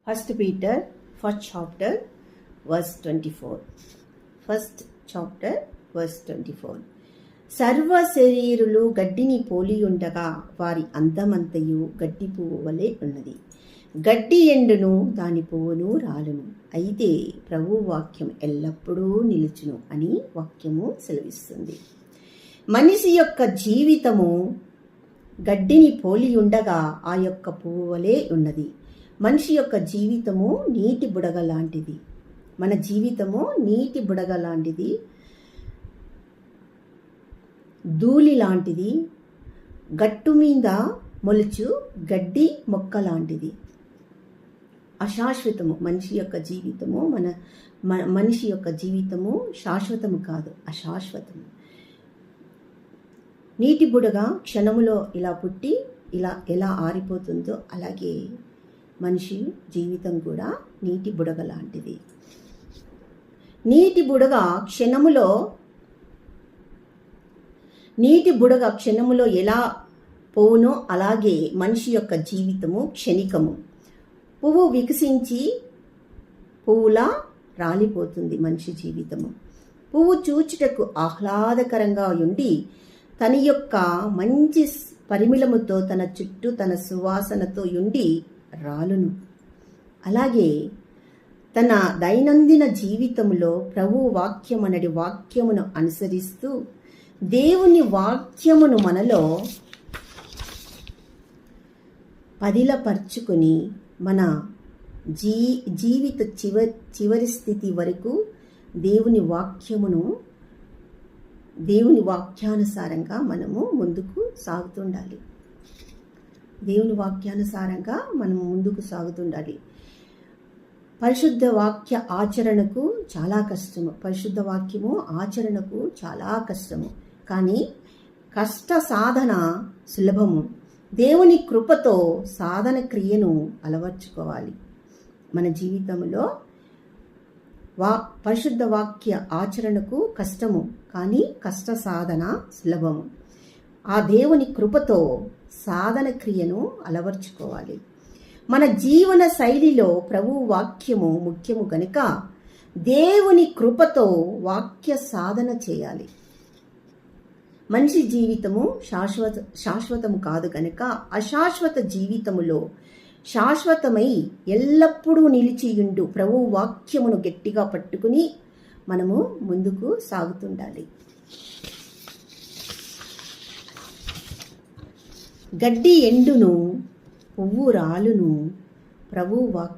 1 Peter, first chapter, verse 24. First chapter, verse 24. సర్వ శరీరులు గడ్డిని పోలియుండగా వారి అందమంతయు గడ్డి పువ్వు వలె ఉన్నది. గడ్డి ఎండును, దాని పువ్వును రాలును, అయితే ప్రభు వాక్యం ఎల్లప్పుడూ నిలుచును అని వాక్యము సెలవిస్తుంది. మనిషి యొక్క జీవితము గడ్డిని పోలి ఉండగా ఆ యొక్క పువ్వు వలె ఉన్నది. మనిషి యొక్క జీవితము నీటి బుడగ లాంటిది. మన జీవితము నీటి బుడగ లాంటిది, ధూళి లాంటిది, గట్టు మీద మొలుచు గడ్డి మొక్క లాంటిది. అశాశ్వతము మనిషి యొక్క జీవితము. మనిషి యొక్క జీవితము శాశ్వతము కాదు, అశాశ్వతము. నీటి బుడగ క్షణములో ఇలా పుట్టి ఇలా ఎలా ఆరిపోతుందో అలాగే మనిషి జీవితం కూడా నీటి బుడగ లాంటిది. నీటి బుడగ క్షణములో ఎలా పోవునో అలాగే మనిషి యొక్క జీవితము క్షణికము. పువ్వు వికసించి పువ్వులా రాలిపోతుంది మనిషి జీవితము. పువ్వు చూచుటకు ఆహ్లాదకరంగా ఉండి తన యొక్క మంచి పరిమళముతో తన చుట్టూ తన సువాసనతో ఉండి రాలును. అలాగే తన దైనందిన జీవితంలో ప్రభు వాక్యమనడి వాక్యమును అనుసరిస్తూ దేవుని వాక్యమును మనలో పదిలపరుచుకొని మన జీవిత చివరి స్థితి వరకు దేవుని వాక్యానుసారంగా మనము ముందుకు సాగుతుండాలి. పరిశుద్ధ వాక్య ఆచరణకు చాలా కష్టము. పరిశుద్ధ వాక్యము ఆచరణకు చాలా కష్టము. కానీ కష్ట సాధన సులభము. దేవుని కృపతో సాధన క్రియను అలవర్చుకోవాలి. మన జీవితంలో పరిశుద్ధ వాక్య ఆచరణకు కష్టము, కానీ కష్ట సాధన సులభము. ఆ దేవుని కృపతో సాధన క్రియను అలవర్చుకోవాలి. మన జీవన శైలిలో ప్రభు వాక్యము ముఖ్యము గనుక దేవుని కృపతో వాక్య సాధన చేయాలి. మనిషి జీవితము శాశ్వతము కాదు గనుక అశాశ్వత జీవితములో శాశ్వతమై ఎల్లప్పుడూ నిలిచియుండు ప్రభు వాక్యమును గట్టిగా పట్టుకుని మనము ముందుకు సాగుతుండాలి. గడ్డి ఎండును, పువ్వు రాలును, ప్రభు వాక్యం